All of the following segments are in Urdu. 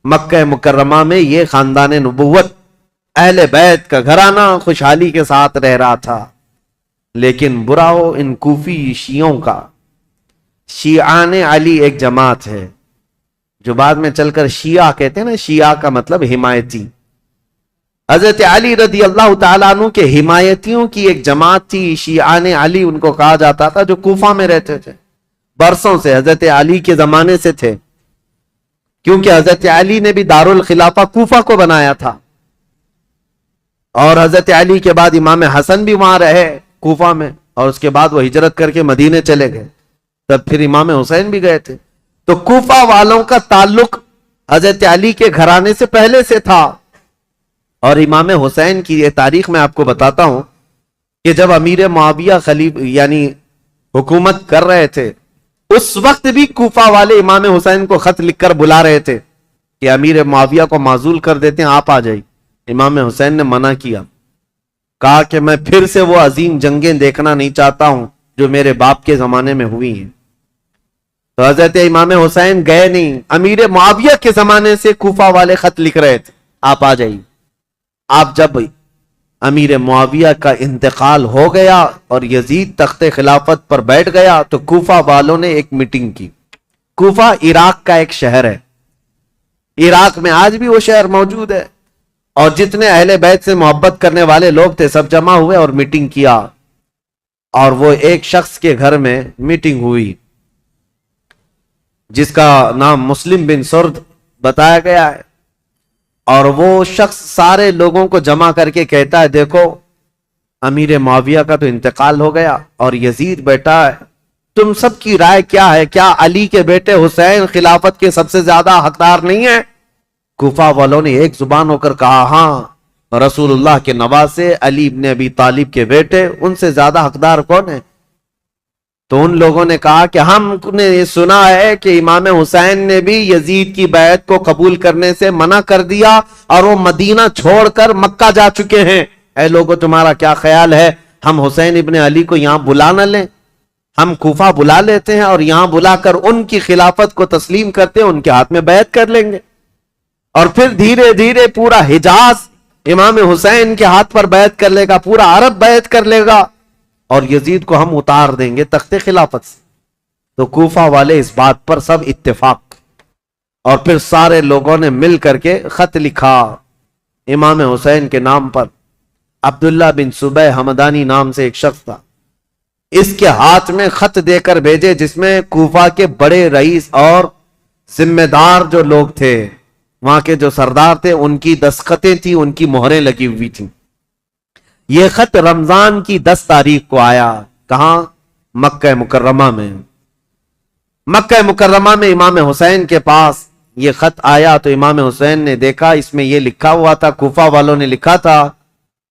مکہ مکرمہ میں یہ خاندان نبوت اہل بیت کا گھرانہ خوشحالی کے ساتھ رہ رہا تھا، لیکن برا ہو ان کوفی شیعوں کا۔ شیعان علی ایک جماعت ہے جو بعد میں چل کر شیعہ کہتے ہیں نا، شیعہ کا مطلب حمایتی۔ حضرت علی رضی اللہ تعالیٰ عنہ کے حمایتیوں کی ایک جماعت تھی، شیعان علی ان کو کہا جاتا تھا، جو کوفہ میں رہتے تھے، برسوں سے حضرت علی کے زمانے سے تھے، کیونکہ حضرت علی نے بھی دارالخلافہ کوفہ کو بنایا تھا، اور حضرت علی کے بعد امام حسن بھی وہاں رہے کوفہ میں، اور اس کے بعد وہ ہجرت کر کے مدینے چلے گئے، تب پھر امام حسین بھی گئے تھے۔ تو کوفہ والوں کا تعلق حضرت علی کے گھرانے سے پہلے سے تھا، اور امام حسین کی یہ تاریخ میں آپ کو بتاتا ہوں کہ جب امیر معاویہ یعنی حکومت کر رہے تھے، اس وقت بھی کوفہ والے امام حسین کو خط لکھ کر بلا رہے تھے کہ امیر معاویہ کو معزول کر دیتے ہیں، آپ آ جائیے۔ امام حسین نے منع کیا، کہا کہ میں پھر سے وہ عظیم جنگیں دیکھنا نہیں چاہتا ہوں جو میرے باپ کے زمانے میں ہوئی ہیں۔ تو حضرت امام حسین گئے نہیں، امیر معاویہ کے زمانے سے کوفہ والے خط لکھ رہے تھے، آپ آ جائیے۔ آپ جب امیر معاویہ کا انتقال ہو گیا اور یزید تخت خلافت پر بیٹھ گیا تو کوفہ والوں نے ایک میٹنگ کی۔ کوفہ عراق کا ایک شہر ہے، عراق میں آج بھی وہ شہر موجود ہے، اور جتنے اہل بیت سے محبت کرنے والے لوگ تھے سب جمع ہوئے اور میٹنگ کیا، اور وہ ایک شخص کے گھر میں میٹنگ ہوئی جس کا نام مسلم بن سرد بتایا گیا ہے، اور وہ شخص سارے لوگوں کو جمع کر کے کہتا ہے، دیکھو امیر معاویہ کا تو انتقال ہو گیا اور یزید بیٹا ہے، تم سب کی رائے کیا ہے؟ کیا علی کے بیٹے حسین خلافت کے سب سے زیادہ حقدار نہیں ہیں؟ کوفہ والوں نے ایک زبان ہو کر کہا، ہاں، رسول اللہ کے نواسے علی ابن ابی طالب کے بیٹے، ان سے زیادہ حقدار کون ہے؟ تو ان لوگوں نے کہا کہ ہم نے یہ سنا ہے کہ امام حسین نے بھی یزید کی بیعت کو قبول کرنے سے منع کر دیا اور وہ مدینہ چھوڑ کر مکہ جا چکے ہیں، اے لوگوں تمہارا کیا خیال ہے؟ ہم حسین ابن علی کو یہاں بلا نہ لیں؟ ہم کوفہ بلا لیتے ہیں اور یہاں بلا کر ان کی خلافت کو تسلیم کرتے ہیں، ان کے ہاتھ میں بیعت کر لیں گے، اور پھر دھیرے دھیرے پورا حجاز امام حسین کے ہاتھ پر بیعت کر لے گا، پورا عرب بیعت کر لے گا، اور یزید کو ہم اتار دیں گے تخت خلافت سے۔ تو کوفہ والے اس بات پر سب اتفاق، اور پھر سارے لوگوں نے مل کر کے خط لکھا امام حسین کے نام پر۔ عبداللہ بن صبح حمدانی نام سے ایک شخص تھا، اس کے ہاتھ میں خط دے کر بھیجے جس میں کوفہ کے بڑے رئیس اور ذمہ دار جو لوگ تھے، وہاں کے جو سردار تھے، ان کی دستخطیں تھیں، ان کی مہریں لگی ہوئی تھیں۔ یہ خط رمضان کی 10 تاریخ کو آیا، کہاں؟ مکہ مکرمہ میں۔ مکہ مکرمہ میں امام حسین کے پاس یہ خط آیا تو امام حسین نے دیکھا، اس میں یہ لکھا ہوا تھا، کوفہ والوں نے لکھا تھا،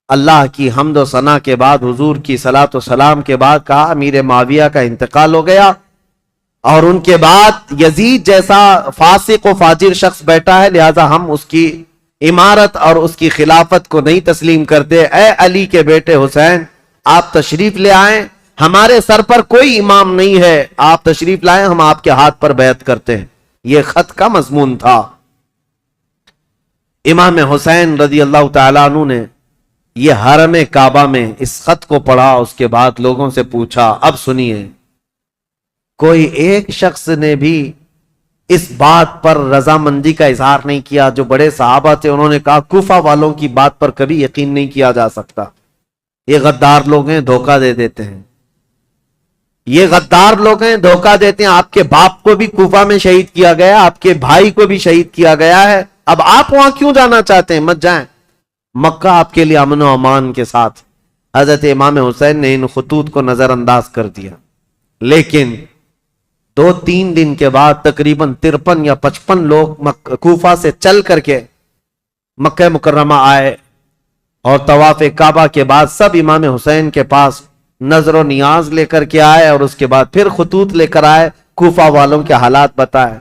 اللہ کی حمد و ثنا کے بعد، حضور کی صلاۃ و سلام کے بعد کہا امیر معاویہ کا انتقال ہو گیا، اور ان کے بعد یزید جیسا فاسق و فاجر شخص بیٹا ہے، لہذا ہم اس کی امارت اور اس کی خلافت کو نہیں تسلیم کرتے۔ اے علی کے بیٹے حسین، آپ تشریف لے آئیں، ہمارے سر پر کوئی امام نہیں ہے، آپ تشریف لائیں، ہم آپ کے ہاتھ پر بیعت کرتے ہیں۔ یہ خط کا مضمون تھا۔ امام حسین رضی اللہ تعالیٰ عنہ نے یہ حرم کعبہ میں اس خط کو پڑھا، اس کے بعد لوگوں سے پوچھا، اب سنیے، کوئی ایک شخص نے بھی اس بات پر رضامندی کا اظہار نہیں کیا؟ جو بڑے صحابہ تھے انہوں نے کہا کوفہ والوں کی بات پر کبھی یقین نہیں کیا جا سکتا، یہ غدار لوگ ہیں، دھوکہ دے دیتے ہیں، یہ غدار لوگ ہیں، دھوکہ دیتے ہیں۔ آپ کے باپ کو بھی کوفہ میں شہید کیا گیا، آپ کے بھائی کو بھی شہید کیا گیا ہے، اب آپ وہاں کیوں جانا چاہتے ہیں؟ مت جائیں، مکہ آپ کے لیے امن و امان کے ساتھ۔ حضرت امام حسین نے ان خطوط کو نظر انداز کر دیا، لیکن 2-3 دن کے بعد تقریباً 53 یا 55 لوگ کوفہ سے چل کر کے مکہ مکرمہ آئے، اور طواف کعبہ کے بعد سب امام حسین کے پاس نظر و نیاز لے کر کے آئے، اور اس کے بعد پھر خطوط لے کر آئے، کوفہ والوں کے حالات بتائے۔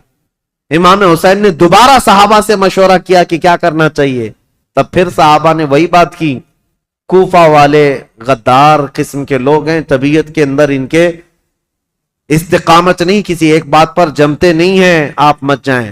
امام حسین نے دوبارہ صحابہ سے مشورہ کیا کہ کیا کرنا چاہیے، تب پھر صحابہ نے وہی بات کی، کوفہ والے غدار قسم کے لوگ ہیں، طبیعت کے اندر ان کے استقامت نہیں، کسی ایک بات پر جمتے نہیں ہیں، آپ مت جائیں۔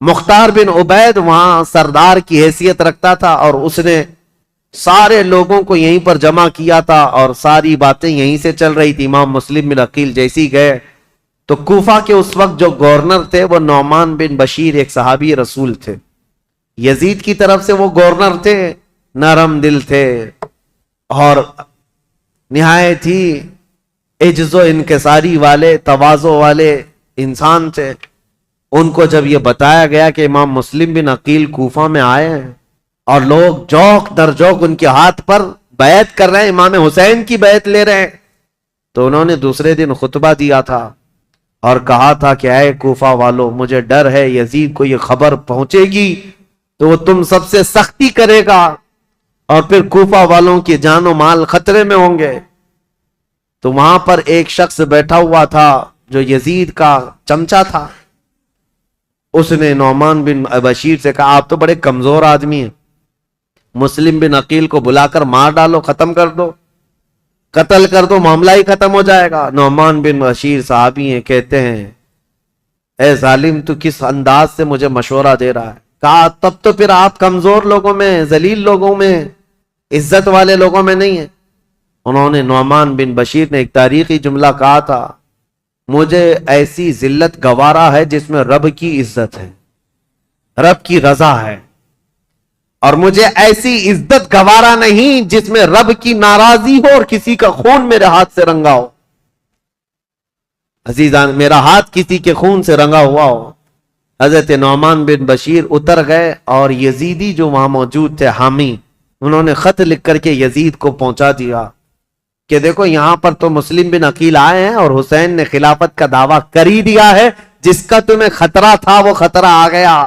مختار بن عبید وہاں سردار کی حیثیت رکھتا تھا اور اس نے سارے لوگوں کو یہیں پر جمع کیا تھا اور ساری باتیں یہیں سے چل رہی تھی. امام مسلم بن عقیل جیسی گئے تو کوفہ کے اس وقت جو گورنر تھے وہ نعمان بن بشیر ایک صحابی رسول تھے. یزید کی طرف سے وہ گورنر تھے, نرم دل تھے اور نہایت ہی عجز و انکساری والے, تواضع والے انسان تھے. ان کو جب یہ بتایا گیا کہ امام مسلم بن عقیل کوفہ میں آئے ہیں اور لوگ جوق در جوق ان کے ہاتھ پر بیعت کر رہے ہیں, امام حسین کی بیعت لے رہے ہیں, تو انہوں نے دوسرے دن خطبہ دیا تھا اور کہا تھا کہ اے کوفہ والو, مجھے ڈر ہے یزید کو یہ خبر پہنچے گی تو وہ تم سب سے سختی کرے گا اور پھر کوفہ والوں کی جان و مال خطرے میں ہوں گے. تو وہاں پر ایک شخص بیٹھا ہوا تھا جو یزید کا چمچا تھا. اس نے نعمان بن بشیر سے کہا آپ تو بڑے کمزور آدمی ہیں, مسلم بن عقیل کو بلا کر مار ڈالو, ختم کر دو, قتل کر دو, معاملہ ہی ختم ہو جائے گا. نعمان بن بشیر صحابی ہیں, کہتے ہیں اے ظالم تو کس انداز سے مجھے مشورہ دے رہا ہے. کہا تب تو پھر آپ کمزور لوگوں میں, ذلیل لوگوں میں, عزت والے لوگوں میں نہیں ہیں. انہوں نے نعمان بن بشیر نے ایک تاریخی جملہ کہا تھا, مجھے ایسی ذلت گوارا ہے جس میں رب کی عزت ہے, رب کی رضا ہے, اور مجھے ایسی عزت گوارا نہیں جس میں رب کی ناراضی ہو اور کسی کا خون میرے ہاتھ سے رنگا ہو. عزیزان, میرا ہاتھ کسی کے خون سے رنگا ہوا ہو. حضرت نعمان بن بشیر اتر گئے اور یزیدی جو وہاں موجود تھے حامی, انہوں نے خط لکھ کر کے یزید کو پہنچا دیا کہ دیکھو یہاں پر تو مسلم بن عقیل آئے ہیں اور حسین نے خلافت کا دعویٰ کر ہی دیا ہے, جس کا تمہیں خطرہ تھا وہ خطرہ آ گیا.